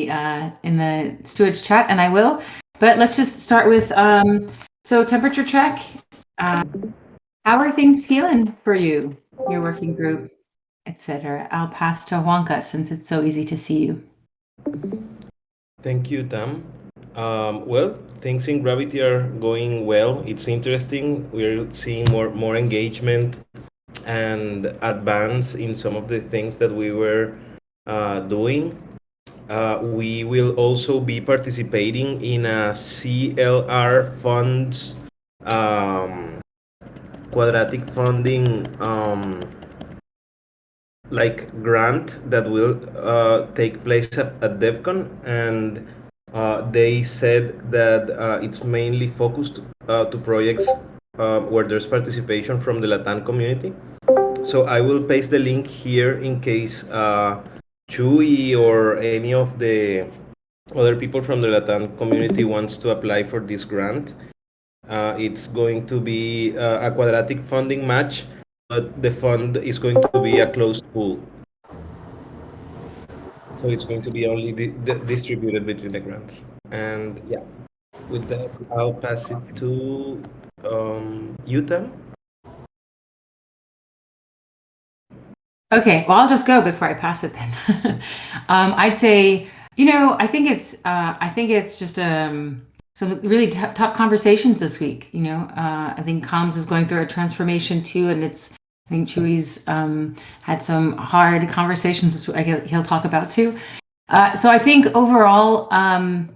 the Stewards chat, and I will. But let's just start with so temperature check. How are things feeling for you, your working group, etc.? I'll pass to Juanca since it's so easy to see you. Thank you, Tam. Well, things in Gravity are going well. It's interesting. We're seeing more engagement and advance in some of the things that we were doing. We will also be participating in a CLR funds quadratic funding like grant that will take place at DevCon, and they said that it's mainly focused to projects where there's participation from the Latin community. So I will paste the link here in case Chuy or any of the other people from the Latin community wants to apply for this grant. It's going to be a quadratic funding match, but the fund is going to be a closed pool. So it's going to be only distributed between the grants. And yeah, with that, I'll pass it to Yuta. Okay, well, I'll just go before I pass it then. I'd say, I think it's just some really tough conversations this week. I think comms is going through a transformation too, and I think Chuy's had some hard conversations, which he'll talk about too. So I think overall, I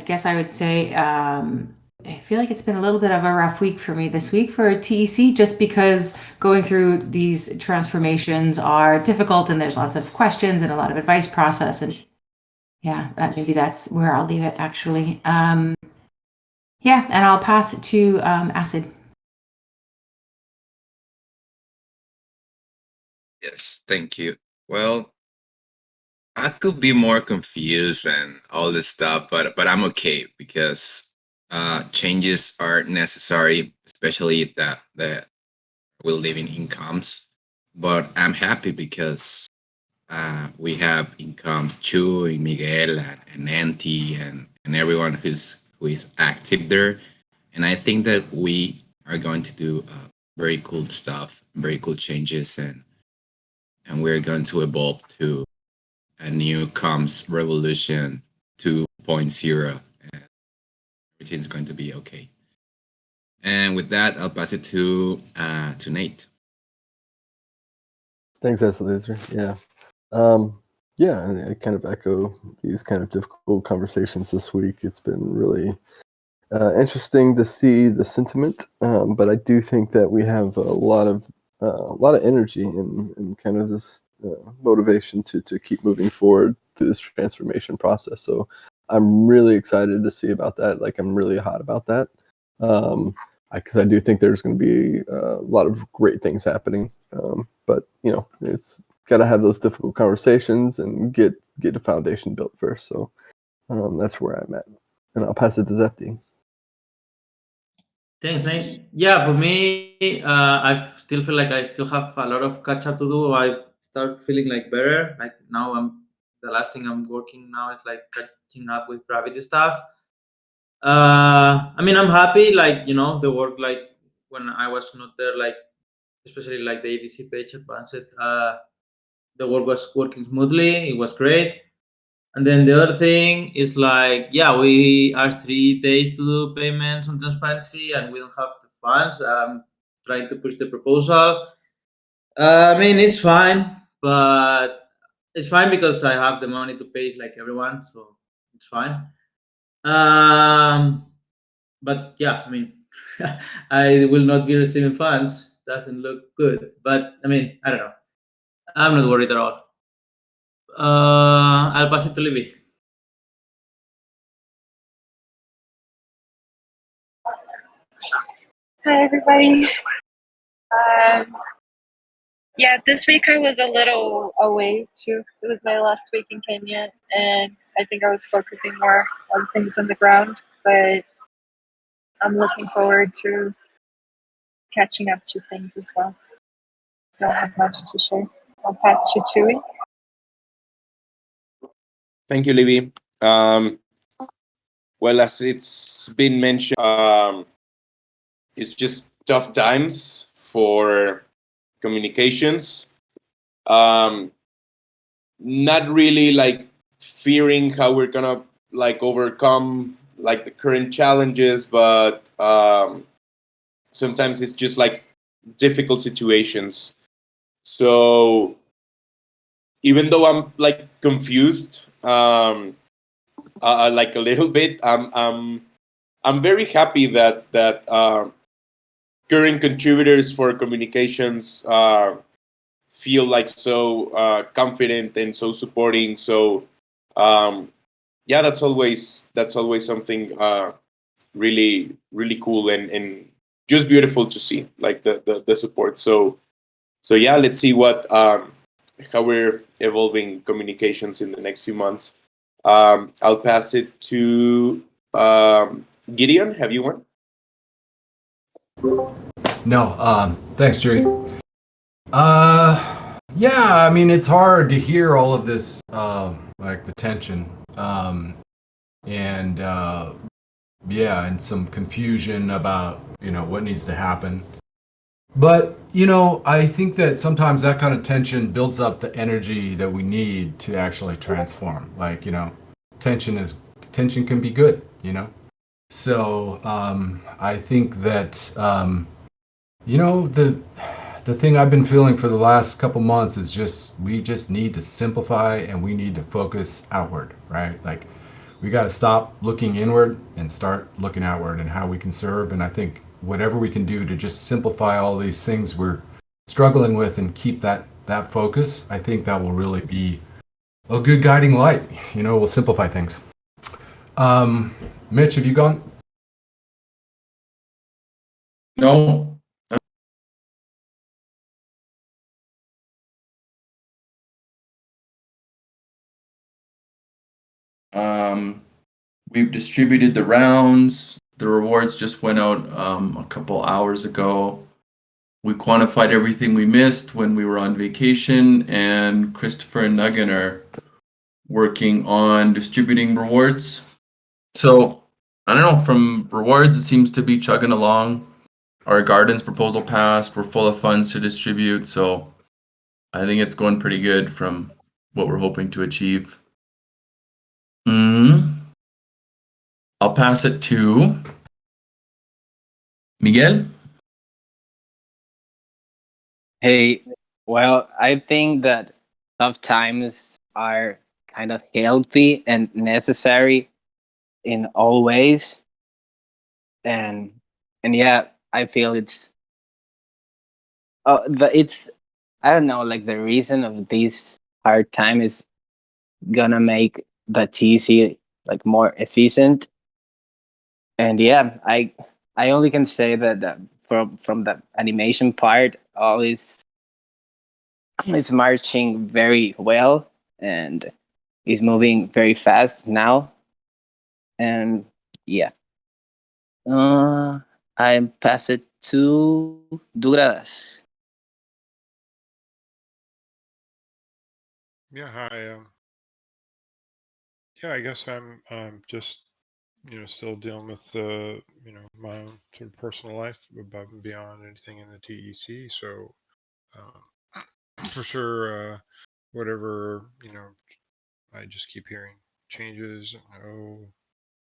guess I would say, I feel like it's been a little bit of a rough week for me this week for TEC, just because going through these transformations are difficult and there's lots of questions and a lot of advice process. And yeah, maybe that's where I'll leave it actually. And I'll pass it to Acid. Yes, thank you. Well, I could be more confused and all this stuff, but I'm okay because changes are necessary, especially that we're living incomes. But I'm happy because we have incomes Chu, Miguel, and Nanti, and everyone who is active there. And I think that we are going to do very cool stuff, very cool changes, and we're going to evolve to a new comms revolution 2.0, and everything's going to be okay. And with that, I'll pass it to Nate. Thanks, Laser. Yeah. I kind of echo these kind of difficult conversations this week. It's been really interesting to see the sentiment, but I do think that we have a lot of energy and kind of this motivation to keep moving forward through this transformation process. So I'm really excited to see about that. Like, I'm really hot about that. Because I do think there's going to be a lot of great things happening. But it's got to have those difficult conversations and get a foundation built first. So that's where I'm at. And I'll pass it to Zepti. Thanks, Nate. Yeah, for me, I still feel like I still have a lot of catch up to do. I start feeling like better. Like now, the last thing I'm working now is like catching up with Gravity stuff. I'm happy. Like the work, like when I was not there, like especially like the ABC page advanced. The work was working smoothly. It was great. And then the other thing is like, we are 3 days to do payments on transparency, and we don't have the funds. I'm trying to push the proposal. It's fine, but it's fine because I have the money to pay like everyone, so it's fine. But I will not be receiving funds. Doesn't look good, but I don't know. I'm not worried at all. I'll pass it to Libby. Hi, everybody. This week I was a little away too. It was my last week in Kenya, and I think I was focusing more on things on the ground, but I'm looking forward to catching up to things as well. Don't have much to share. I'll pass to Chewy. Thank you, Libby. Well, as it's been mentioned, it's just tough times for communications. Not really like fearing how we're gonna like overcome like the current challenges, but sometimes it's just like difficult situations. So even though I'm like confused, like a little bit, I'm very happy that current contributors for communications feel like so confident and so supporting. So yeah, that's always something really cool and just beautiful to see, like the support. So yeah, let's see what how we're evolving communications in the next few months. I'll pass it to Gideon. Have you one? No, thanks, Jerry. Yeah, I mean, it's hard to hear all of this, like the tension, and yeah, and some confusion about, what needs to happen. But, I think that sometimes that kind of tension builds up the energy that we need to actually transform. Like, tension can be good, So, I think that, the thing I've been feeling for the last couple months is we just need to simplify and we need to focus outward, right? Like, we got to stop looking inward and start looking outward and how we can serve. And I think whatever we can do to just simplify all these things we're struggling with and keep that focus, I think that will really be a good guiding light. We'll simplify things. Mitch, have you gone? No. We've distributed the rounds. The rewards just went out a couple hours ago. We quantified everything we missed when we were on vacation, and Christopher and Nugget are working on distributing rewards. So, I don't know, from rewards, it seems to be chugging along. Our gardens proposal passed. We're full of funds to distribute, so I think it's going pretty good from what we're hoping to achieve. I'll pass it to Miguel. Hey, well, I think that tough times are kind of healthy and necessary in all ways. And yeah, I feel it's I don't know, like the reason of this hard time is gonna make the TC like more efficient. And yeah, I only can say that from the animation part, all is marching very well and is moving very fast now. And yeah, I pass it to Douglas. Yeah, hi. Yeah, I guess I'm just still dealing with my own sort of personal life above and beyond anything in the TEC. So for sure, whatever I just keep hearing changes and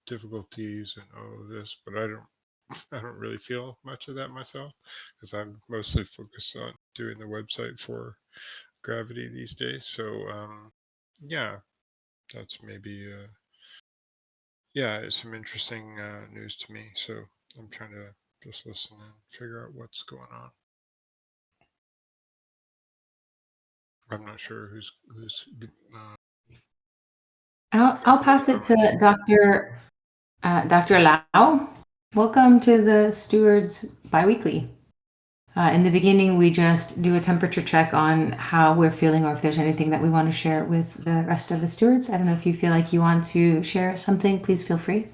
difficulties and this, but I don't really feel much of that myself because I'm mostly focused on doing the website for Gravity these days. So yeah, that's maybe yeah, it's some interesting news to me. So I'm trying to just listen and figure out what's going on. I'm not sure who's. I'll pass it to Dr. Lau. Welcome to the Stewards Biweekly. In the beginning, we just do a temperature check on how we're feeling or if there's anything that we want to share with the rest of the stewards. I don't know if you feel like you want to share something, please feel free.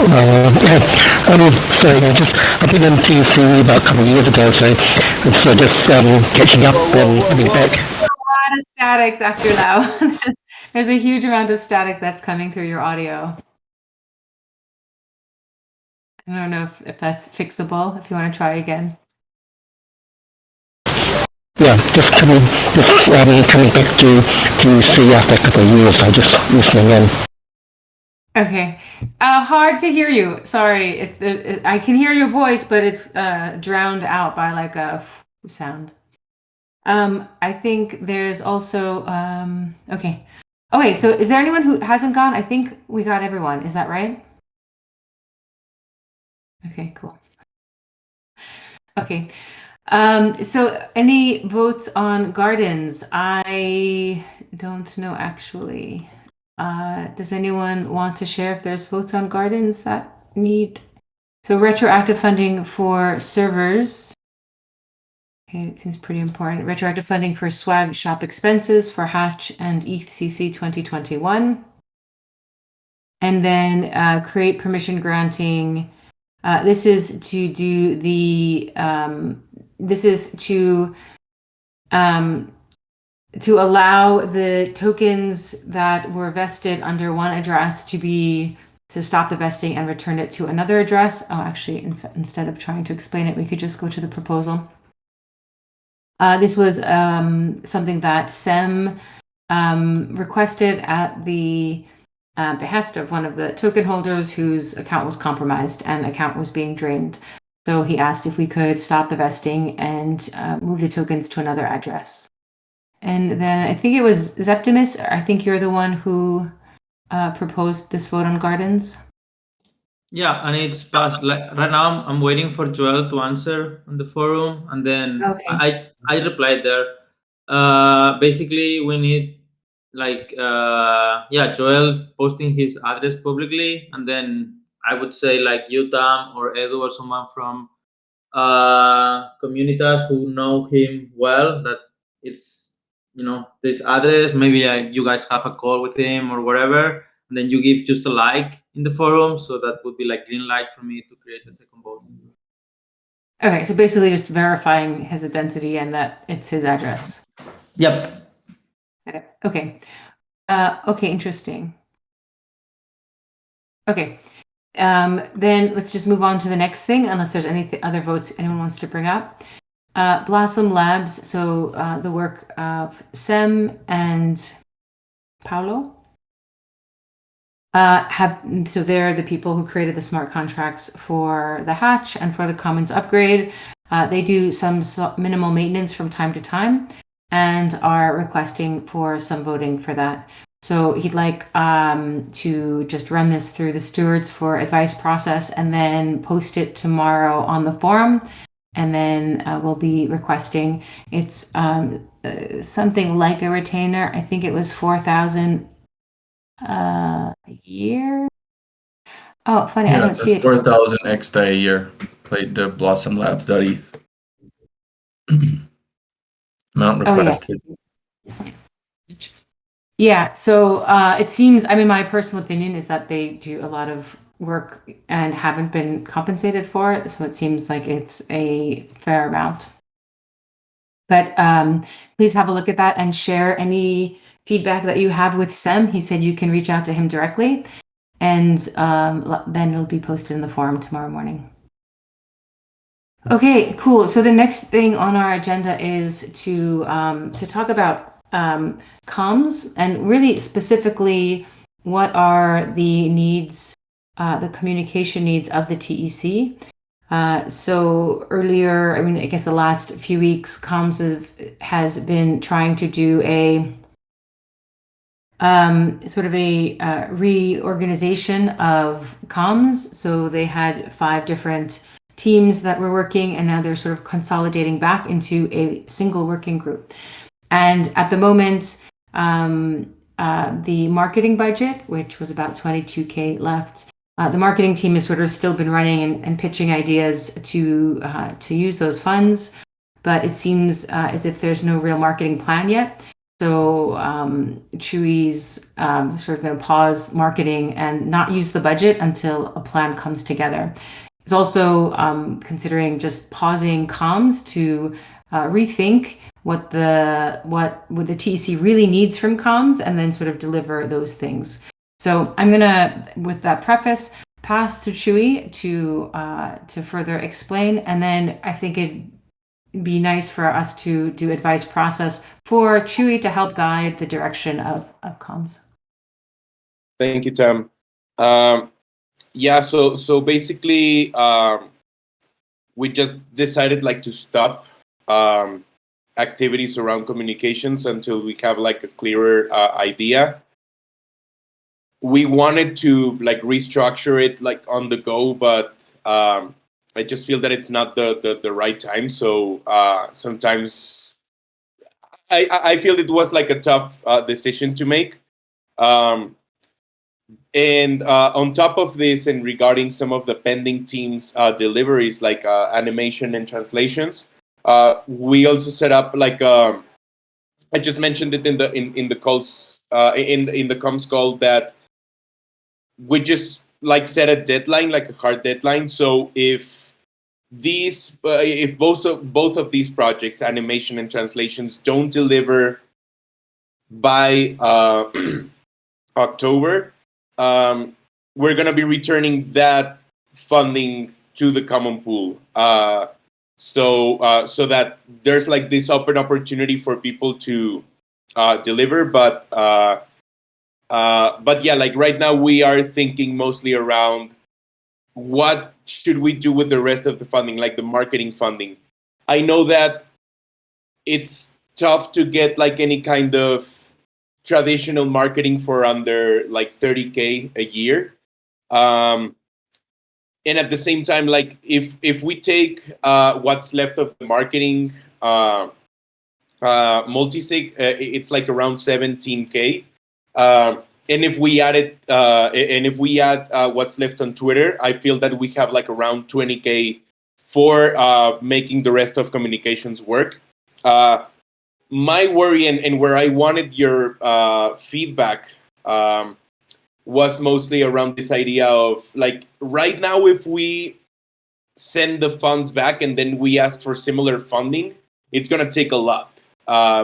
Sorry, I've been on TC about a couple of years ago, so just catching up and coming back. A lot of static, Dr. Lau. There's a huge amount of static that's coming through your audio. I don't know if that's fixable, if you want to try again. Yeah, coming back to see after a couple of years. I'm just listening in. Okay. Hard to hear you. Sorry. I can hear your voice, but it's drowned out by like a sound. I think there's also okay. Oh wait, so is there anyone who hasn't gone? I think we got everyone. Is that right? Okay, cool. Okay. So any votes on gardens? I don't know actually. Does anyone want to share if there's votes on gardens that need? So retroactive funding for servers. Okay, it seems pretty important. Retroactive funding for swag shop expenses for Hatch and ETHCC 2021. And then create permission granting. This is to do the, this is to allow the tokens that were vested under one address to stop the vesting and return it to another address. Oh, actually, instead of trying to explain it, we could just go to the proposal. This was something that SEM requested at the behest of one of the token holders whose account was compromised and account was being drained. So he asked if we could stop the vesting and move the tokens to another address. And then I think it was Zeptimus. I think you're the one who proposed this vote on gardens. Yeah, and it's passed. Like right now, I'm waiting for Joel to answer on the forum, and then Okay. I replied there. Basically, we need like Joel posting his address publicly, and then I would say like you, Tam, or Edu, or someone from Communitas who know him well, that it's this address. Maybe you guys have a call with him or whatever. And then you give just a like in the forum, so that would be like green light for me to create the second vote. Okay, so basically just verifying his identity and that it's his address. Yep. Okay. Okay, interesting. Okay. Then let's just move on to the next thing, unless there's any other votes anyone wants to bring up. Blossom Labs, so the work of Sem and Paulo. So they're the people who created the smart contracts for the Hatch and for the Commons upgrade. They do some minimal maintenance from time to time and are requesting for some voting for that. So he'd like to just run this through the stewards for advice process and then post it tomorrow on the forum. And then we'll be requesting, it's something like a retainer. I think it was 4,000 a year. Oh, funny, I don't see it. 4,000 extra a year. Played the Blossom Labs.eth. Amount requested. Yeah, so it seems, I mean, my personal opinion is that they do a lot of work and haven't been compensated for it. So it seems like it's a fair amount. But please have a look at that and share any feedback that you have with Sem. He said you can reach out to him directly, and then it'll be posted in the forum tomorrow morning. Okay, cool. So the next thing on our agenda is to talk about comms, and really specifically what are the needs, the communication needs of the TEC. So earlier, I mean, I guess the last few weeks, comms has been trying to do a sort of a reorganization of comms. So they had 5 different teams that were working, and now they're sort of consolidating back into a single working group. And at the moment, the marketing budget, which was about 22K left, the marketing team has sort of still been running and pitching ideas to use those funds, but it seems as if there's no real marketing plan yet. So Chewy's sort of going to pause marketing and not use the budget until a plan comes together. It's also considering just pausing comms to rethink what the TEC really needs from comms, and then sort of deliver those things. So I'm gonna, with that preface, pass to Chewy to further explain, and then I think it'd be nice for us to do advice process for Chewy to help guide the direction of comms. Thank you, Tam. Yeah, so basically, we just decided like to stop activities around communications until we have like a clearer idea. We wanted to like restructure it like on the go, but I just feel that it's not the right time. So sometimes I feel it was like a tough decision to make. And on top of this, and regarding some of the pending teams' deliveries, like animation and translations, we also set up like I just mentioned it in the calls in the comms call that we just like set a deadline, like a hard deadline. So if both of these projects, animation and translations, don't deliver by October, we're gonna be returning that funding to the common pool. So that there's like this open opportunity for people to deliver, but yeah, like right now we are thinking mostly around what should we do with the rest of the funding, like the marketing funding. I know that it's tough to get like any kind of traditional marketing for under like 30K a year. And at the same time, like if we take what's left of the marketing multisig, it's like around 17K. And if we add what's left on Twitter, I feel that we have like around 20K for making the rest of communications work. My worry and where I wanted your feedback was mostly around this idea of like right now, if we send the funds back and then we ask for similar funding, it's going to take a lot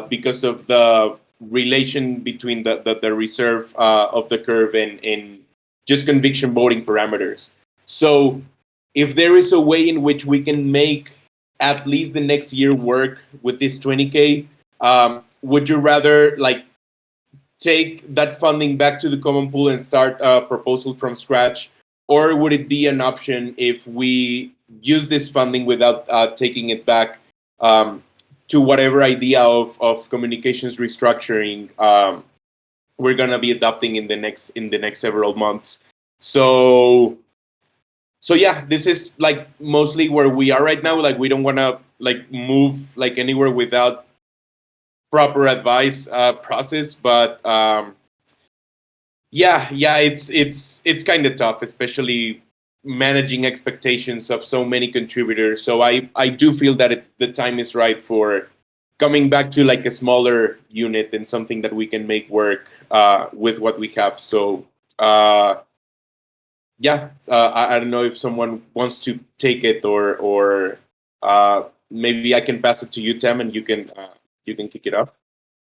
because of the relation between the reserve of the curve and just conviction voting parameters. So if there is a way in which we can make at least the next year work with this 20K, would you rather like take that funding back to the common pool and start a proposal from scratch? Or would it be an option if we use this funding without taking it back to whatever idea of communications restructuring we're gonna be adopting in the next several months? So yeah, this is like mostly where we are right now. Like we don't want to like move like anywhere without proper advice process, but yeah, it's kind of tough, especially managing expectations of so many contributors. So I do feel that the time is right for coming back to like a smaller unit and something that we can make work with what we have. So yeah, I don't know if someone wants to take it or maybe I can pass it to you, Tam, and you can kick it off.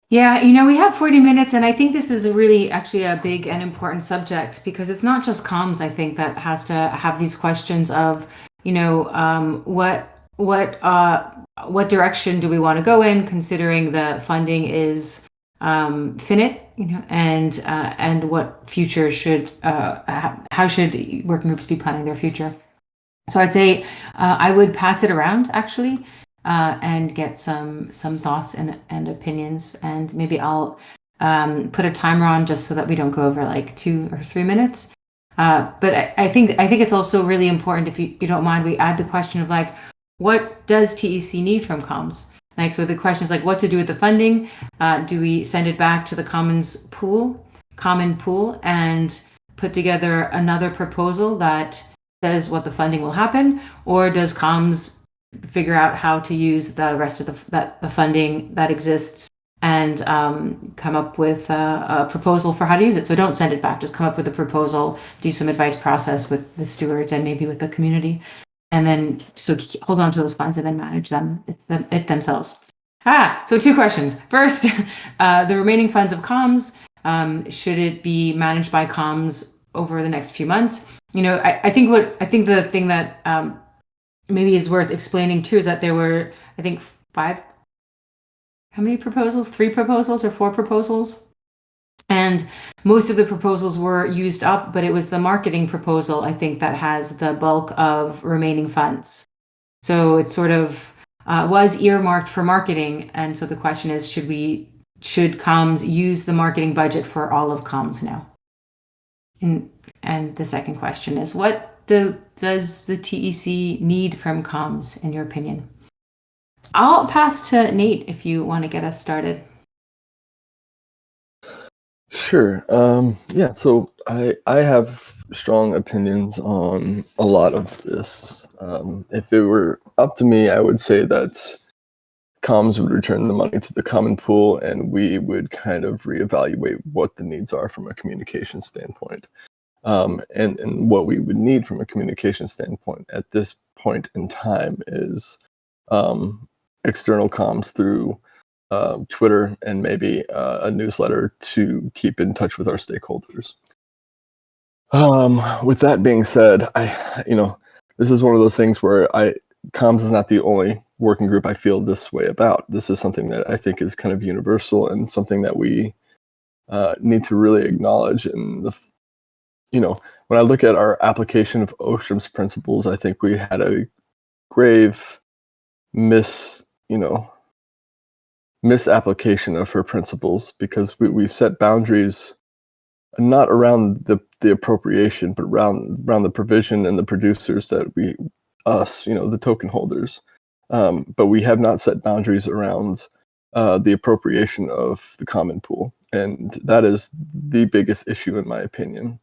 Yeah, we have 40 minutes, and I think this is actually a big and important subject, because it's not just comms, I think, that has to have these questions of, what direction do we want to go in, considering the funding is finite, and what future how should working groups be planning their future? So I'd say I would pass it around, actually, and get some thoughts and opinions, and maybe I'll put a timer on just so that we don't go over like 2 or 3 minutes. But I think it's also really important, if you don't mind, we add the question of like, what does TEC need from comms? Like, so the question is like, what to do with the funding? Do we send it back to the common pool and put together another proposal that says what the funding will happen, or does comms figure out how to use the rest of the funding that exists and come up with a proposal for how to use it? So don't send it back, just come up with a proposal, do some advice process with the stewards and maybe with the community. and then so hold on to those funds and then manage them themselves. So 2 questions. First, the remaining funds of comms, should it be managed by comms over the next few months? I think the thing that maybe is worth explaining too is that there were, I think, 5. How many proposals? 3 proposals or 4 proposals? And most of the proposals were used up, but it was the marketing proposal, I think, that has the bulk of remaining funds. So it sort of was earmarked for marketing. And so the question is, should comms use the marketing budget for all of comms now? And the second question is, what does the TEC need from comms, in your opinion? I'll pass to Nate if you want to get us started. Sure. Yeah. So I have strong opinions on a lot of this. If it were up to me, I would say that comms would return the money to the common pool, and we would kind of reevaluate what the needs are from a communication standpoint, and what we would need from a communication standpoint at this point in time is external comms through Twitter and maybe a newsletter to keep in touch with our stakeholders. With that being said, this is one of those things where comms is not the only working group I feel this way about. This is something that I think is kind of universal and something that we need to really acknowledge. And when I look at our application of Ostrom's principles, I think we had a grave misapplication of her principles, because we've set boundaries not around the appropriation, but around the provision and the producers that the token holders. But we have not set boundaries around the appropriation of the common pool. And that is the biggest issue, in my opinion.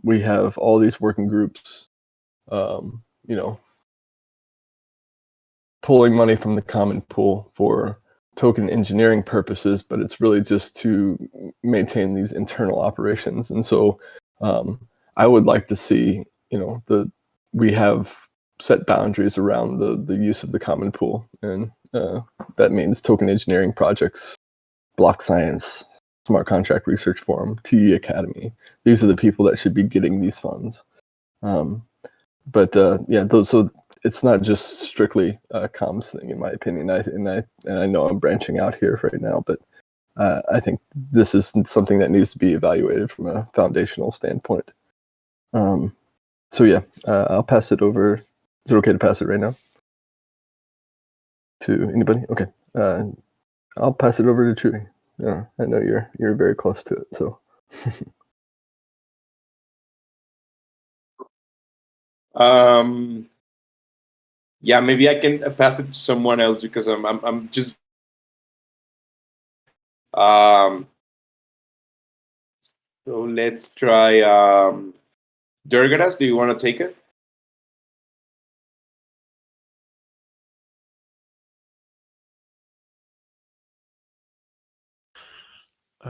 We have all these working groups, pulling money from the common pool for token engineering purposes, but it's really just to maintain these internal operations. And so I would like to see, we have set boundaries around the use of the common pool. And that means token engineering projects, block science, smart contract research forum, TE Academy. These are the people that should be getting these funds. So it's not just strictly a comms thing, in my opinion. I know I'm branching out here right now, but I think this is something that needs to be evaluated from a foundational standpoint. I'll pass it over. Is it okay to pass it right now to anybody? Okay. I'll pass it over to Chewy. Yeah, I know you're very close to it, so. Yeah, maybe I can pass it to someone else, because I'm just so let's try Durgadas. Do you want to take it?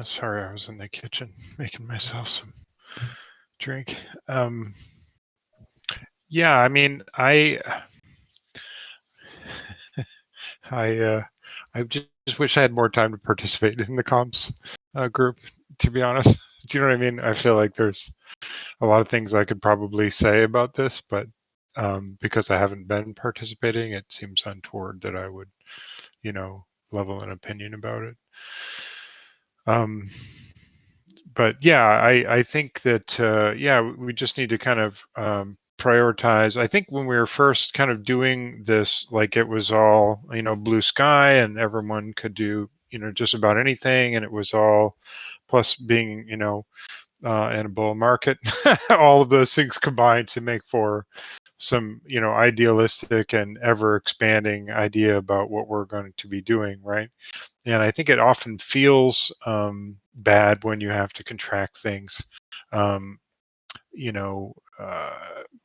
Sorry, I was in the kitchen making myself some drink. Yeah, I mean, I just wish I had more time to participate in the comms group, to be honest. Do you know what I mean? I feel like there's a lot of things I could probably say about this, but because I haven't been participating, it seems untoward that I would, level an opinion about it. But yeah, I think that, we just need to kind of prioritize. I think when we were first kind of doing this, like, it was all, blue sky and everyone could do, just about anything. And it was all, plus being, in a bull market, all of those things combined to make for some, idealistic and ever expanding idea about what we're going to be doing, right? And I think it often feels bad when you have to contract things,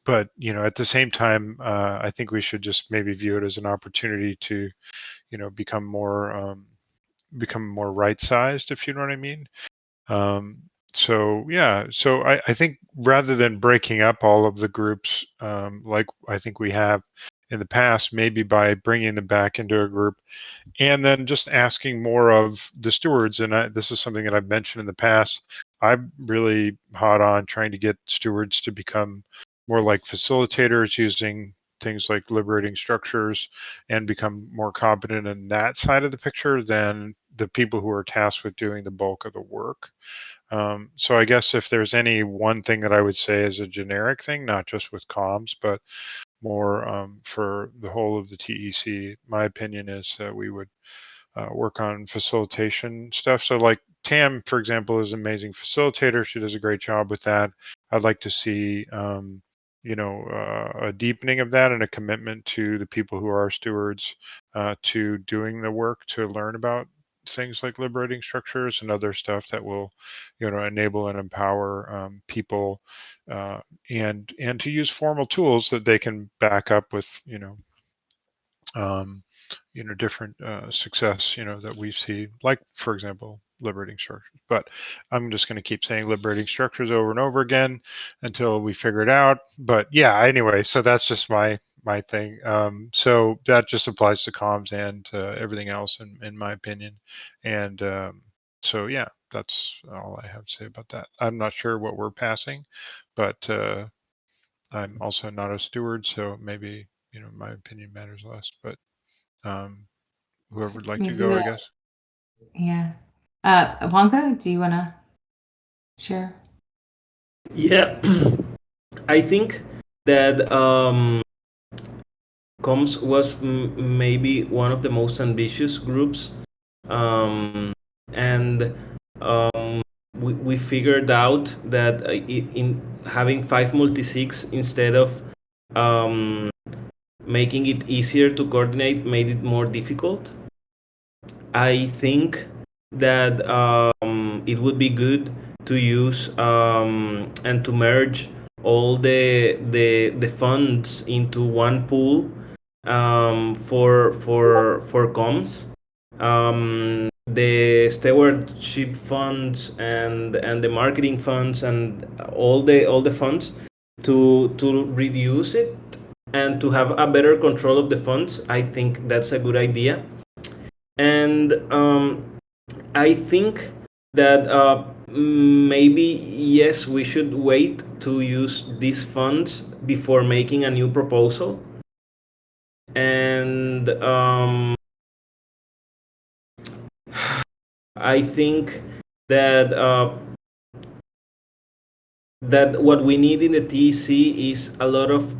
but at the same time, I think we should just maybe view it as an opportunity to, become more right-sized, if you know what I mean. So yeah, so I think rather than breaking up all of the groups, like I think we have in the past, maybe by bringing them back into a group and then just asking more of the stewards. And this is something that I've mentioned in the past. I'm really hot on trying to get stewards to become more like facilitators, using things like liberating structures, and become more competent in that side of the picture than the people who are tasked with doing the bulk of the work. So I guess if there's any one thing that I would say is a generic thing, not just with comms, but more for the whole of the TEC, my opinion is that we would work on facilitation stuff. So like Tam, for example, is an amazing facilitator. She does a great job with that. I'd like to see, a deepening of that and a commitment to the people who are stewards to doing the work to learn about things like liberating structures and other stuff that will, enable and empower people and to use formal tools that they can back up with, um, different success, that we see, like, for example, liberating structures. But I'm just going to keep saying liberating structures over and over again until we figure it out. But yeah, anyway, so that's just my thing. So that just applies to comms and everything else, in my opinion. And so yeah, that's all I have to say about that. I'm not sure what we're passing, but I'm also not a steward, so maybe my opinion matters less. But whoever would like to Maybe go, I guess. yeah. Wonka, do you want to share? Yeah, I think that comms was maybe one of the most ambitious groups, and we figured out that in having 5 multi-sigs instead of making it easier to coordinate made it more difficult. I think that it would be good to use and to merge all the funds into one pool for comms. The stewardship funds and the marketing funds and all the funds to reduce it and to have a better control of the funds. I think that's a good idea. And I think that maybe, yes, we should wait to use these funds before making a new proposal. And I think that that what we need in the TEC is a lot of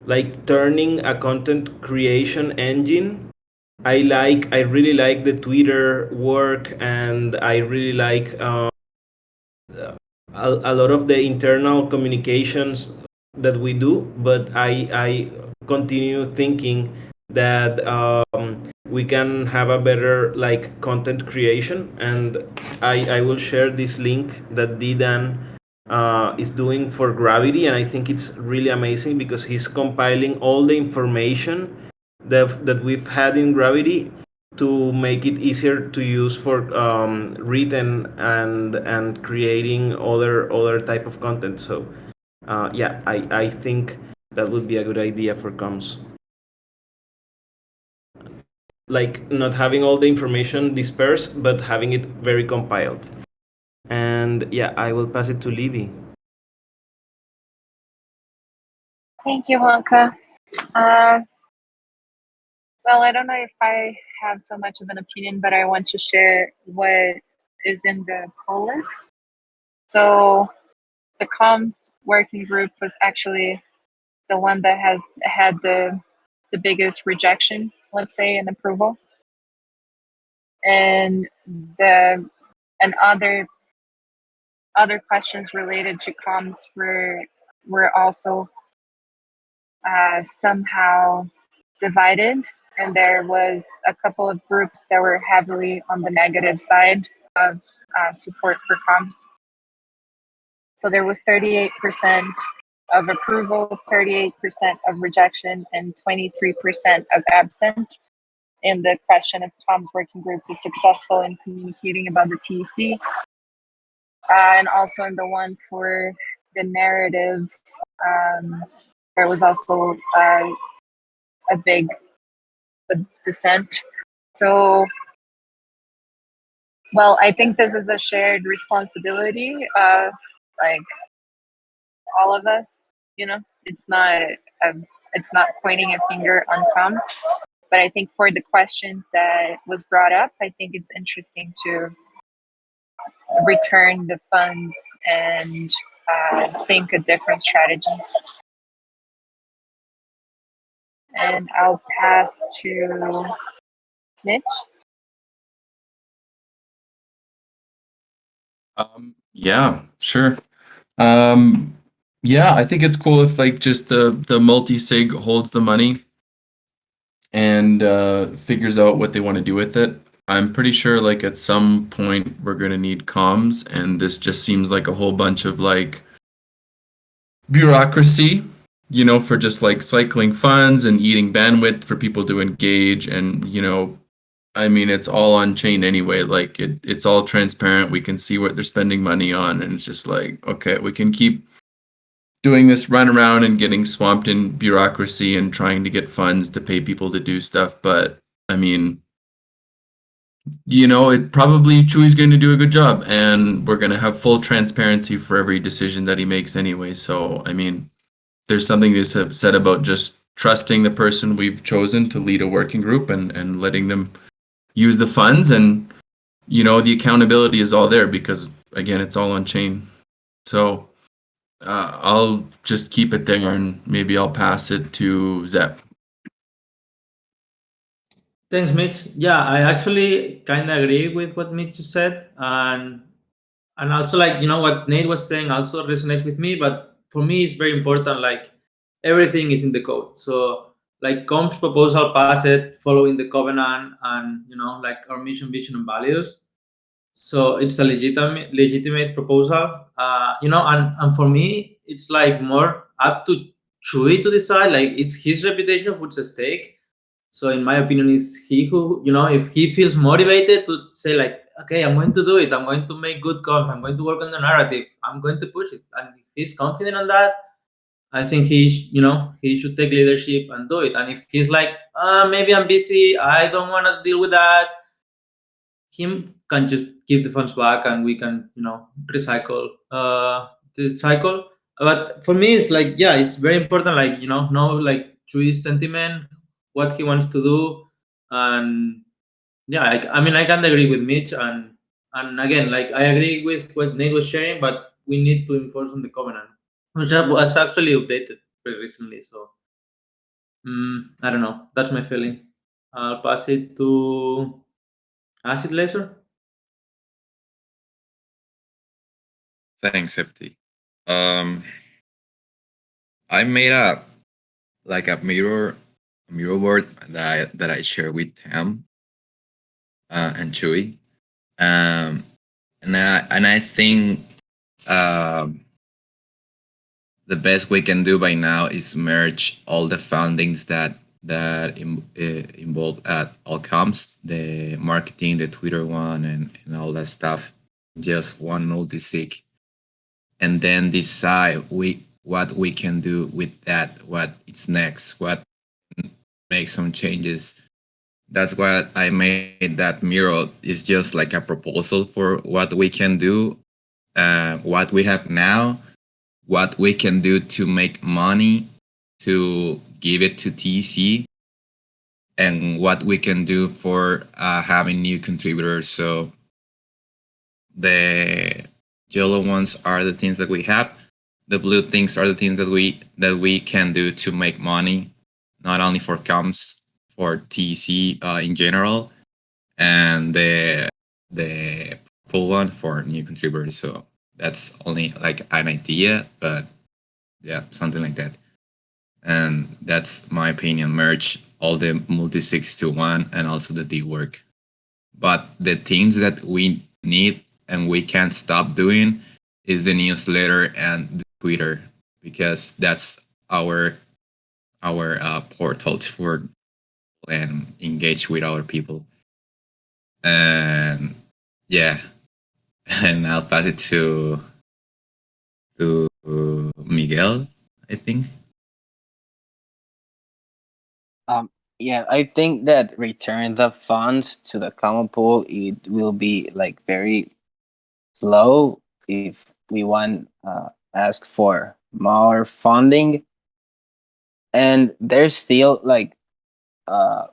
like turning a content creation engine. I really like the Twitter work, and I really like a lot of the internal communications that we do. But I continue thinking that we can have a better like content creation, and I will share this link that Didan is doing for Gravity, and I think it's really amazing because he's compiling all the information that we've had in Gravity to make it easier to use for written and creating other type of content. So yeah, I think that would be a good idea for comms. Like not having all the information dispersed, but having it very compiled. And yeah, I will pass it to Livy. Thank you, Wonka. Well, I don't know if I have so much of an opinion, but I want to share what is in the poll list. So the comms working group was actually the one that has had the biggest rejection, let's say, and approval. And other questions related to comms were also somehow divided, and there was a couple of groups that were heavily on the negative side of support for comms. So there was 38% of approval, 38% of rejection, and 23% of absent in the question if comms working group is successful in communicating about the TEC. and also in the one for the narrative, there was also a big dissent. So, well, I think this is a shared responsibility of like all of us. You know, it's not pointing a finger on comms, but I think for the question that was brought up, I think it's interesting to return the funds and think a different strategy. And I'll pass to Mitch. Yeah, sure. Yeah, I think it's cool if like just the multi-sig holds the money and figures out what they want to do with it. I'm pretty sure like at some point we're gonna need comms, and this just seems like a whole bunch of like bureaucracy, you know, for just like cycling funds and eating bandwidth for people to engage. And you know, I mean, it's all on chain anyway. Like it's all transparent. We can see what they're spending money on, and it's just like, okay, we can keep doing this run around and getting swamped in bureaucracy and trying to get funds to pay people to do stuff. But I mean, you know, it probably Chewy's going to do a good job, and we're going to have full transparency for every decision that he makes anyway. So, I mean, there's something to be said about just trusting the person we've chosen to lead a working group and letting them use the funds. And, you know, the accountability is all there because, again, it's all on chain. So I'll just keep it there, and maybe I'll pass it to Zep. Thanks, Mitch. Yeah, I actually kind of agree with what Mitch said, and also like what Nate was saying also resonates with me. But for me, it's very important. Like everything is in the code. So like Comp's proposal pass it following the covenant and like our mission, vision, and values. So it's a legitimate proposal. And for me, it's like more up to Chewy to decide. Like it's his reputation who's at stake. So in my opinion, is he who, if he feels motivated to say like, okay, I'm going to do it. I'm going to make good comp. I'm going to work on the narrative. I'm going to push it. And if he's confident on that, I think he should take leadership and do it. And if he's like, maybe I'm busy, I don't want to deal with that, him can just give the funds back and we can, recycle the cycle. But for me, it's like, yeah, it's very important, like, know like Chewy's sentiment, what he wants to do. And yeah, I mean, I can't agree with Mitch. And again, like, I agree with what Nate was sharing, but we need to enforce on the covenant, which was actually updated very recently. So I don't know. That's my feeling. I'll pass it to Acid Laser. Thanks, Septi. I made a mirror board that I share with Tam and Chewy. And I think the best we can do by now is merge all the foundings that involve at all comms, the marketing, the Twitter one, and all that stuff, just one multi-sig, and then decide what we can do with that, what it's next, what make some changes. That's why I made that mural. It's just like a proposal for what we can do, what we have now, what we can do to make money, to give it to TC, and what we can do for having new contributors. So the yellow ones are the things that we have. The blue things are the things that we can do to make money, not only for comms, for TC in general, and the purple one for new contributors. So that's only like an idea, but yeah, something like that. And that's my opinion. Merge all the multi-sigs to one, and also the D work. But the things that we need and we can't stop doing is the newsletter and the Twitter, because that's our portal for and engage with our people. And yeah, and I'll pass it to Miguel, I think. Yeah, I think that return the funds to the common pool, it will be like very slow if we want ask for more funding, and there's still like uh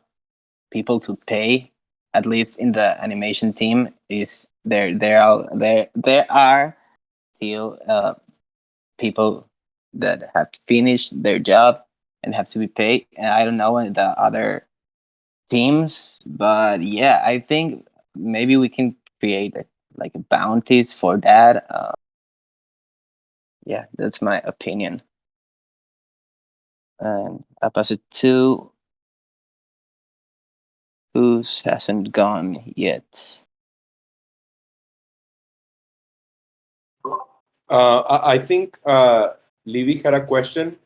people to pay. At least in the animation team, is there are still people that have finished their job and have to be paid, and I don't know in the other teams, but yeah, I think maybe we can create like bounties for that. Yeah, that's my opinion. And I pass it to who hasn't gone yet. I think Livy had a question.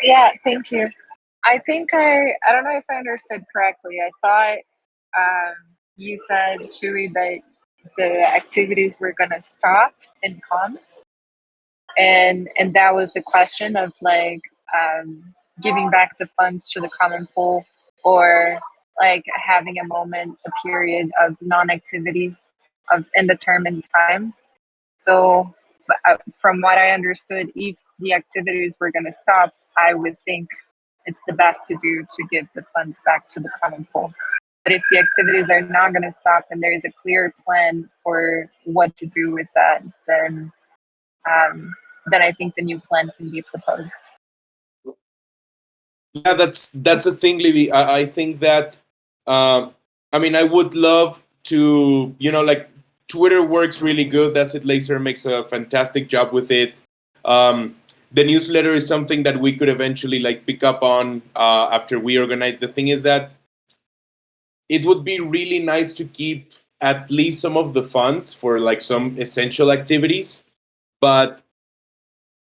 Yeah, thank you. I think I don't know if I understood correctly. I thought you said, Chewy, that the activities were gonna stop in comms, and that was the question of like giving back the funds to the common pool, or like having a moment, a period of non-activity of indeterminate time. So from what I understood, if the activities were going to stop, I would think it's the best to do to give the funds back to the common pool. But if the activities are not going to stop and there is a clear plan for what to do with that, then I think the new plan can be proposed. Yeah, that's the thing, Livy. I think that I mean, I would love to, like Twitter works really good. Acid Laser makes a fantastic job with it. The newsletter is something that we could eventually like pick up on after we organize. The thing is that it would be really nice to keep at least some of the funds for like some essential activities, but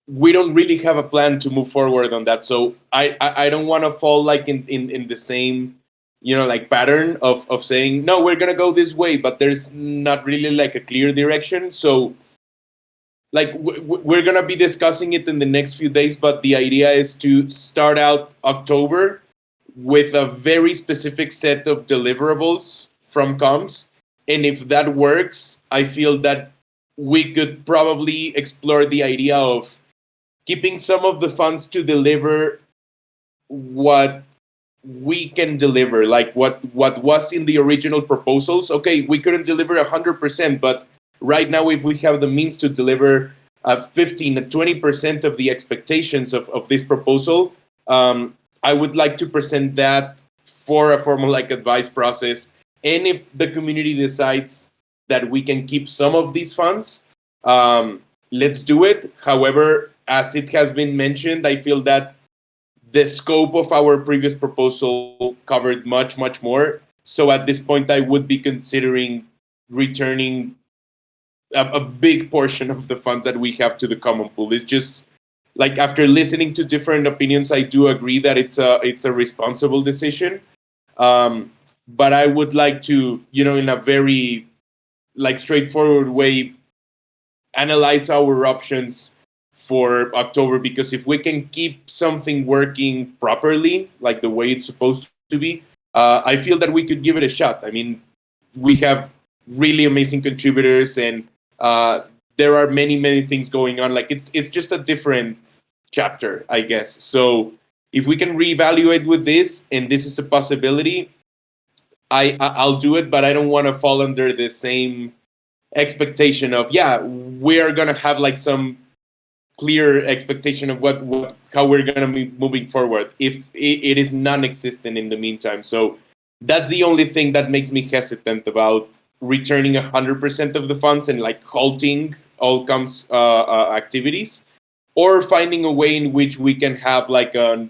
we don't really have a plan to move forward on that. So I don't want to fall like in the same, like pattern of saying, no, we're going to go this way, but there's not really like a clear direction. So like we're going to be discussing it in the next few days, but the idea is to start out October with a very specific set of deliverables from comms. And if that works, I feel that we could probably explore the idea of keeping some of the funds to deliver what we can deliver, like what was in the original proposals. Okay, we couldn't deliver 100%, but right now, if we have the means to deliver 15 and 20% of the expectations of this proposal, I would like to present that for a formal like advice process. And if the community decides that we can keep some of these funds, let's do it. However, as it has been mentioned, I feel that the scope of our previous proposal covered much, much more. So at this point, I would be considering returning a big portion of the funds that we have to the common pool. It's just like after listening to different opinions, I do agree that it's a responsible decision. But I would like to, in a very like straightforward way, analyze our options for October, because if we can keep something working properly, like the way it's supposed to be, I feel that we could give it a shot. I mean, we have really amazing contributors, and there are many things going on. Like it's just a different chapter, I guess. So if we can reevaluate with this, and this is a possibility, I'll do it. But I don't want to fall under the same expectation of we are gonna have like some clear expectation of how we're gonna be moving forward if it is non-existent in the meantime. So that's the only thing that makes me hesitant about returning 100% of the funds and like halting all comms activities, or finding a way in which we can have like a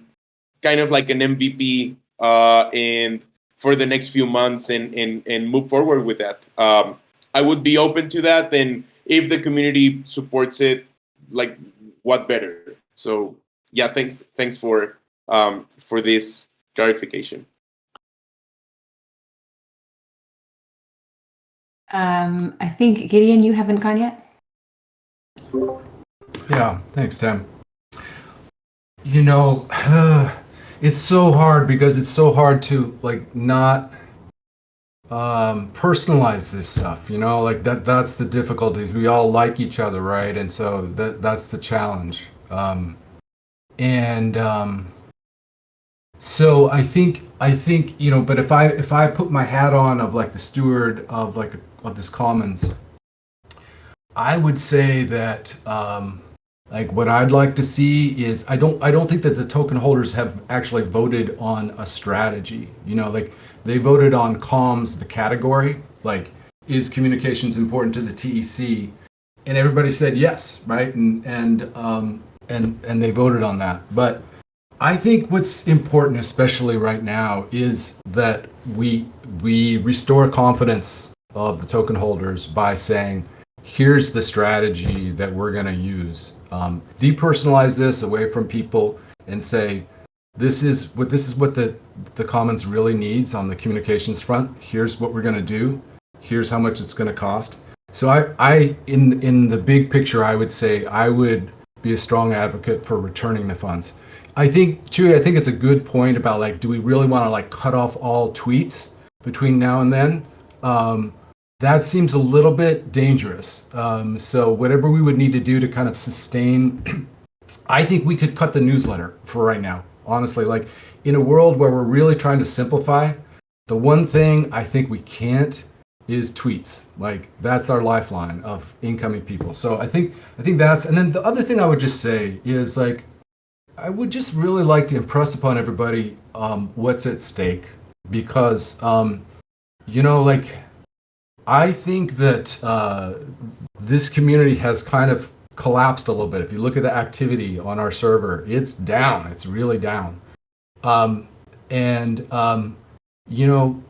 kind of like an MVP and for the next few months and move forward with that. I would be open to that, and if the community supports it, like what better? So yeah, thanks for this clarification. I think, Gideon, you haven't gone yet? Yeah, thanks, Tim. You know, it's so hard because it's so hard to like not personalize this stuff, you know, like that's the difficulties. We all like each other, right? And so that's the challenge. So I think, you know, but if I put my hat on of like the steward of like of this commons, I would say that like what I'd like to see is I don't think that the token holders have actually voted on a strategy. You know, like they voted on comms, the category, like is communications important to the TEC, and everybody said yes, right? And they voted on that. But I think what's important, especially right now, is that we restore confidence of the token holders by saying, here's the strategy that we're going to use. Depersonalize this away from people and say, this is what the commons really needs on the communications front. Here's what we're going to do. Here's how much it's going to cost. So I in the big picture, I would say I would be a strong advocate for returning the funds. I think it's a good point about like, do we really want to like cut off all tweets between now and then? That seems a little bit dangerous. So whatever we would need to do to kind of sustain, I think we could cut the newsletter for right now. Honestly, like in a world where we're really trying to simplify, the one thing I think we can't is tweets. Like that's our lifeline of incoming people. So I think that's, and then the other thing I would just say is like, I would just really like to impress upon everybody what's at stake, because you know, like I think that this community has kind of collapsed a little bit. If you look at the activity on our server, it's down. It's really down. You know,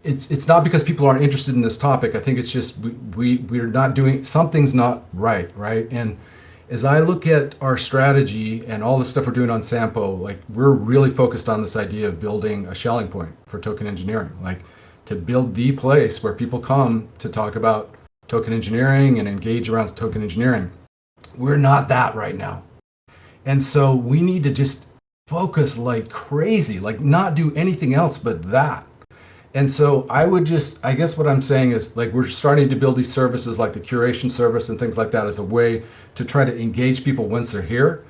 it's not because people aren't interested in this topic. I think it's just we're not doing, something's not right, And as I look at our strategy and all the stuff we're doing on Sampo, like we're really focused on this idea of building a Schelling point for token engineering, like to build the place where people come to talk about token engineering and engage around token engineering. We're not that right now. And so we need to just focus like crazy, like not do anything else but that. And so I guess what I'm saying is like we're starting to build these services like the curation service and things like that as a way to try to engage people once they're here.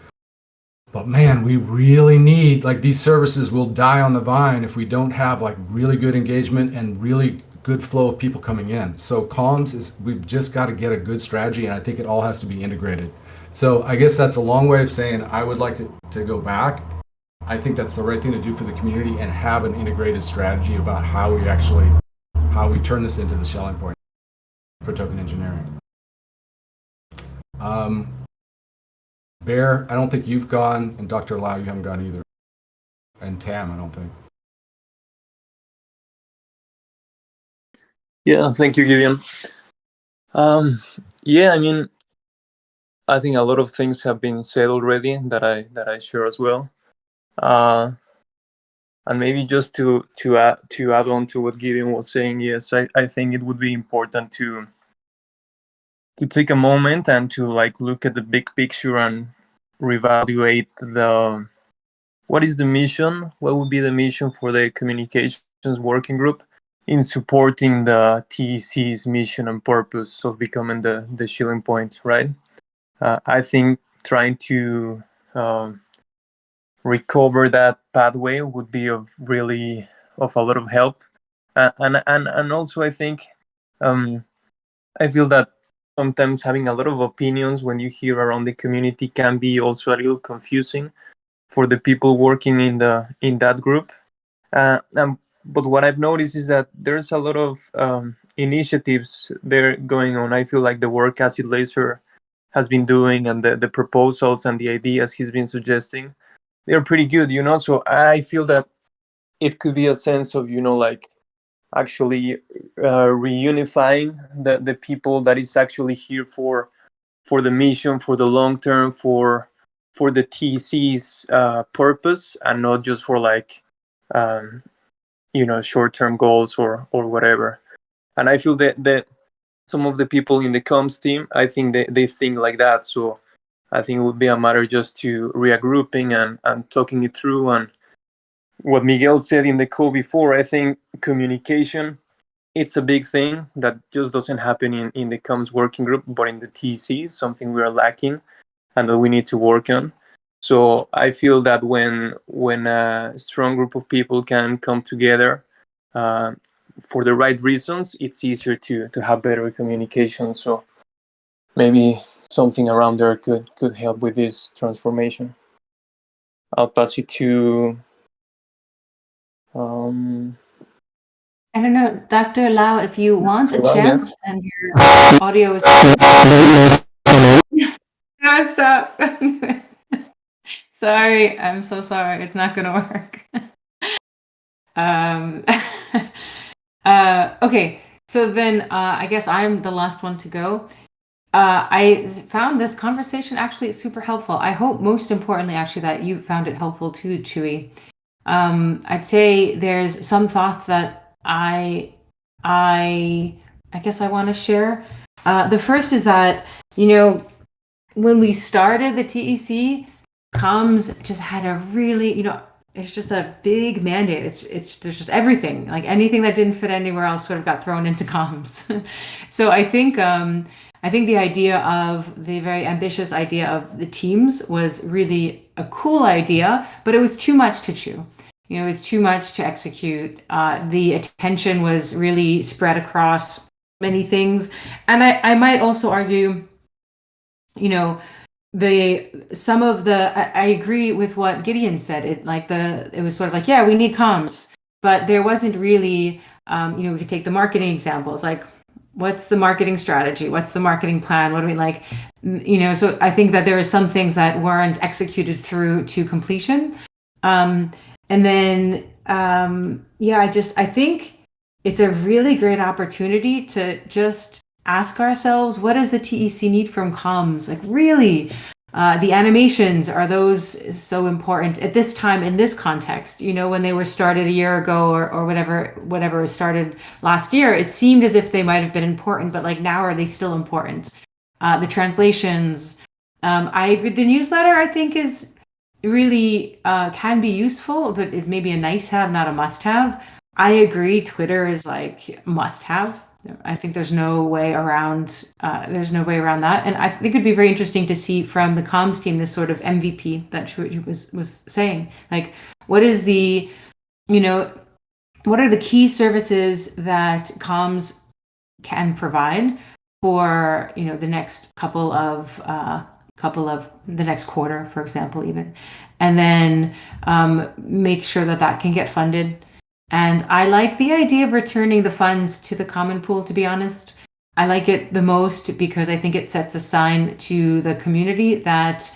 But man, we really need, like these services will die on the vine if we don't have like really good engagement and really good flow of people coming in. So comms we've just got to get a good strategy, and I think it all has to be integrated. So I guess that's a long way of saying I would like it to go back. I think that's the right thing to do for the community and have an integrated strategy about how we turn this into the Schelling point for token engineering. Bear, I don't think you've gone, and Dr. Lau, you haven't gone either. And Tam, I don't think. Yeah, thank you, Gideon. Yeah, I mean, I think a lot of things have been said already that I share as well. And maybe just to add on to what Gideon was saying, yes, I think it would be important to take a moment and to like look at the big picture and reevaluate what is the mission, what would be the mission for the communications working group in supporting the TEC's mission and purpose of becoming the Schelling point, right? I think trying to recover that pathway would be of a lot of help, and also I think I feel that sometimes having a lot of opinions when you hear around the community can be also a little confusing for the people working in that group. But what I've noticed is that there's a lot of initiatives there going on. I feel like the work Acid Laser has been doing and the proposals and the ideas he's been suggesting, they're pretty good, So I feel that it could be a sense of, like actually reunifying the people that is actually here for the mission, for the long term, for the TC's purpose, and not just for like short-term goals or whatever. And I feel that some of the people in the comms team, I think they think like that. So I think it would be a matter just to regrouping and talking it through. And what Miguel said in the call before, I think communication, it's a big thing that just doesn't happen in the comms working group, but in the TC, something we are lacking and that we need to work on. So I feel that when a strong group of people can come together for the right reasons, it's easier to have better communication. So maybe something around there could help with this transformation. I'll pass it to I don't know, Dr. Lau, if you want a Lau, chance, yes. and your audio is. No, stop. Sorry, I'm so sorry. It's not gonna work. Okay, so then I guess I'm the last one to go. I found this conversation actually super helpful. I hope most importantly, actually, that you found it helpful too, Chewy. I'd say there's some thoughts that I guess I want to share. The first is that, when we started the TEC, comms just had a really, it's just a big mandate. There's just everything, like anything that didn't fit anywhere else sort of got thrown into comms. So I think the idea of the very ambitious idea of the teams was really a cool idea, but it was too much to chew. It was too much to execute. The attention was really spread across many things. And I might also argue, I agree with what Gideon said. It was sort of like, yeah, we need comms, but there wasn't really, we could take the marketing examples, like what's the marketing strategy? What's the marketing plan? What do we like? So I think that there are some things that weren't executed through to completion. And then, I think it's a really great opportunity to just ask ourselves, what does the TEC need from comms? Like really, the animations, are those so important at this time in this context? When they were started a year ago or whatever was started last year, it seemed as if they might have been important, but like now are they still important? The translations, I agree. The newsletter, I think, is really can be useful, but is maybe a nice have, not a must have. I agree. Twitter is like must have. I think there's no way around that. And I think it'd be very interesting to see from the comms team this sort of MVP that Chewy was saying. Like, what are the key services that comms can provide for the next couple of the next quarter, for example, even, and then make sure that can get funded. And I like the idea of returning the funds to the common pool, to be honest. I like it the most because I think it sets a sign to the community that,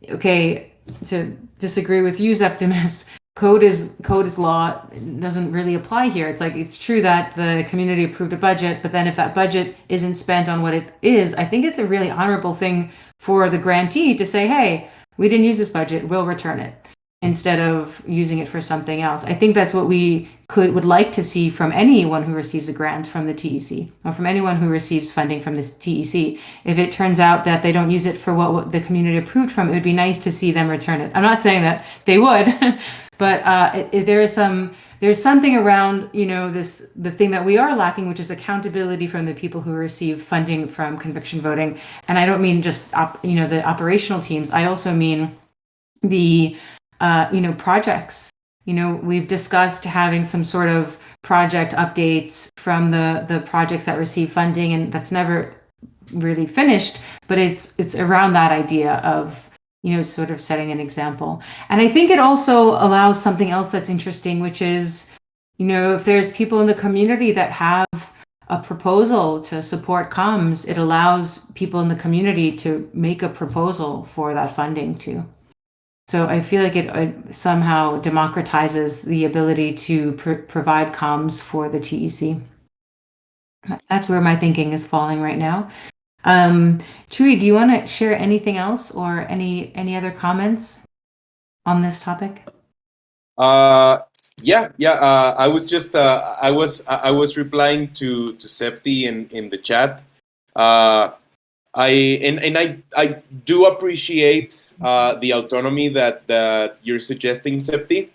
okay, to disagree with you, Septimus, code is law, doesn't really apply here. It's like, it's true that the community approved a budget, but then if that budget isn't spent on what it is, I think it's a really honorable thing for the grantee to say, hey, we didn't use this budget, we'll return it, instead of using it for something else. I think that's what we would like to see from anyone who receives a grant from the TEC, or from anyone who receives funding from this TEC. If it turns out that they don't use it for what the community approved from, it would be nice to see them return it. I'm not saying that they would, but there's something around, the thing that we are lacking, which is accountability from the people who receive funding from conviction voting. And I don't mean just, the operational teams. I also mean the projects. We've discussed having some sort of project updates from the projects that receive funding, and that's never really finished, but it's around that idea of, sort of setting an example. And I think it also allows something else that's interesting, which is, if there's people in the community that have a proposal to support comms, it allows people in the community to make a proposal for that funding too. So I feel like it somehow democratizes the ability to provide comms for the TEC. That's where my thinking is falling right now. Chewy, do you want to share anything else or any other comments on this topic? Yeah. I was just I was replying to Septi in the chat. I do appreciate the autonomy that you're suggesting, Septi.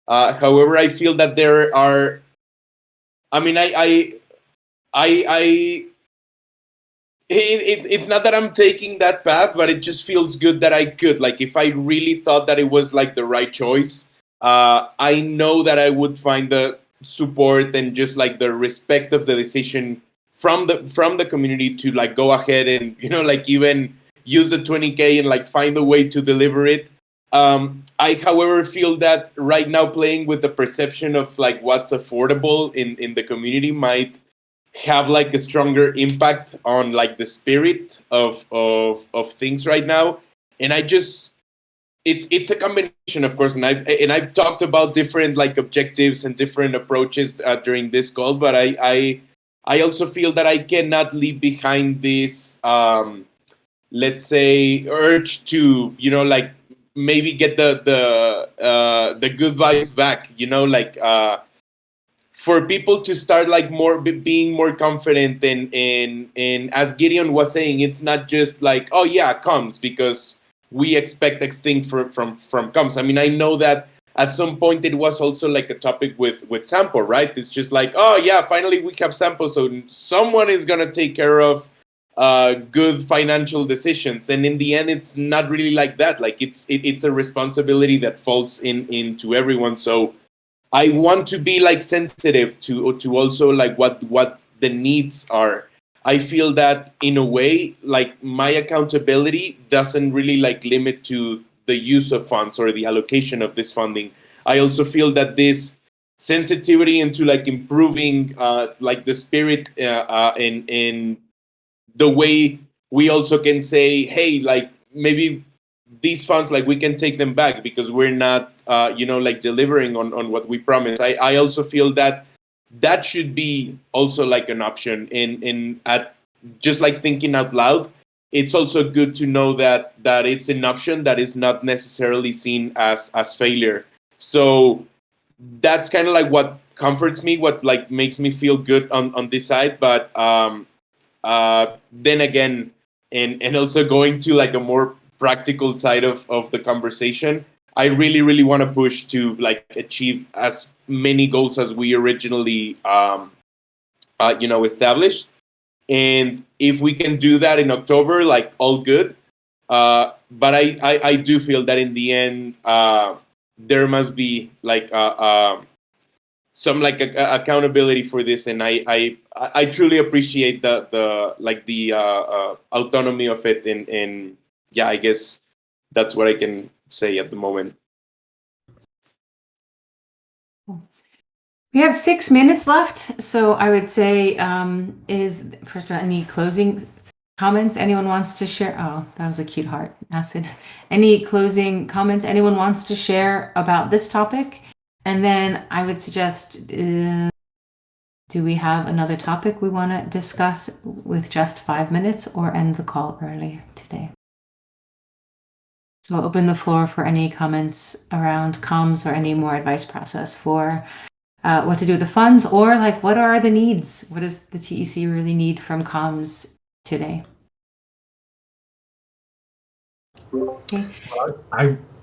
However, I feel that there are. I mean, it's not that I'm taking that path, but it just feels good that I could. Like, if I really thought that it was like the right choice, I know that I would find the support and just like the respect of the decision from the community to like go ahead and like even use the 20K and like find a way to deliver it. I, however, feel that right now playing with the perception of like what's affordable in the community might have like a stronger impact on like the spirit of things right now. And I just it's a combination, of course, and I've talked about different like objectives and different approaches during this call, but I also feel that I cannot leave behind this let's say urge to like maybe get the good vibes back, like for people to start like being more confident in as Gideon was saying, it's not just like, oh yeah, comms, because we expect X thing from comms. I mean, I know that at some point it was also like a topic with sample, right? It's just like, oh yeah, finally we have sample, so someone is gonna take care of good financial decisions. And in the end, it's not really like that. Like it's a responsibility that falls into everyone. So I want to be like sensitive to also like what the needs are. I feel that in a way, like my accountability doesn't really like limit to the use of funds or the allocation of this funding. I also feel that this sensitivity into like improving like the spirit in the way we also can say, hey, like maybe these funds, like we can take them back because we're not like delivering on what we promised. I also feel that that should be also like an option in at just like thinking out loud. It's also good to know that it's an option that is not necessarily seen as failure. So that's kind of like what comforts me, what like makes me feel good on this side. But then again, and also going to like a more practical side of the conversation, I really want to push to like achieve as many goals as we originally established. And if we can do that in October, like all good. But I do feel that in the end there must be like some like accountability for this, and I truly appreciate the like the autonomy of it, and yeah, I guess that's what I can say at the moment. We have 6 minutes left, so I would say, is first any closing comments anyone wants to share? Oh, that was a cute heart, Acid. Any closing comments anyone wants to share about this topic? And then I would suggest, do we have another topic we want to discuss with just 5 minutes, or end the call early today? So I'll open the floor for any comments around comms or any more advice process for what to do with the funds, or like what are the needs? What does the TEC really need from comms today? Okay.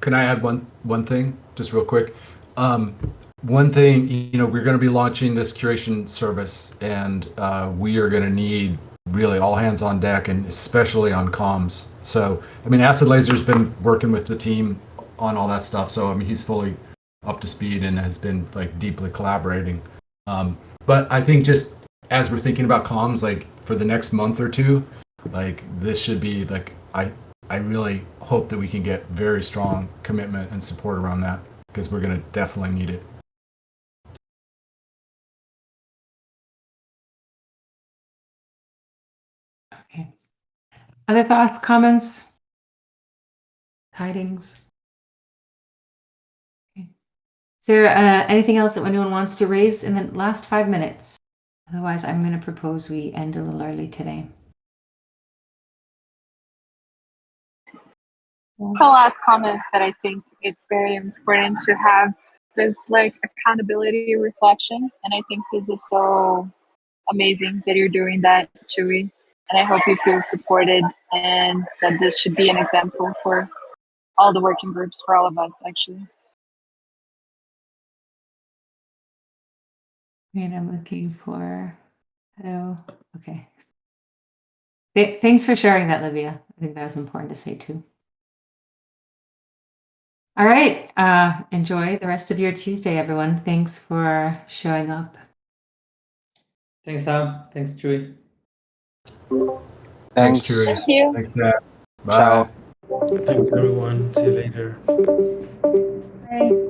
Can I add one thing just real quick? One thing, we're going to be launching this curation service, and we are going to need really all hands on deck, and especially on comms. So, I mean, Acid Laser's been working with the team on all that stuff. So, I mean, he's fully up to speed and has been like deeply collaborating. But I think just as we're thinking about comms, like for the next month or two, like this should be like, I really hope that we can get very strong commitment and support around that, because we're going to definitely need it. Okay. Other thoughts, comments, tidings? Okay. Is there anything else that anyone wants to raise in the last 5 minutes? Otherwise, I'm going to propose we end a little early today. It's a last comment that I think it's very important to have this like accountability reflection, and I think this is so amazing that you're doing that, Chewy. And I hope you feel supported, and that this should be an example for all the working groups, for all of us, actually. And I'm looking for, okay. Thanks for sharing that, Livia. I think that was important to say too. All right. Enjoy the rest of your Tuesday, everyone. Thanks for showing up. Thanks, Tam. Thanks, Chewy. Thanks. Chewy. Thank you. Thanks, Dad. Bye. Ciao. Thanks, everyone. See you later. Bye.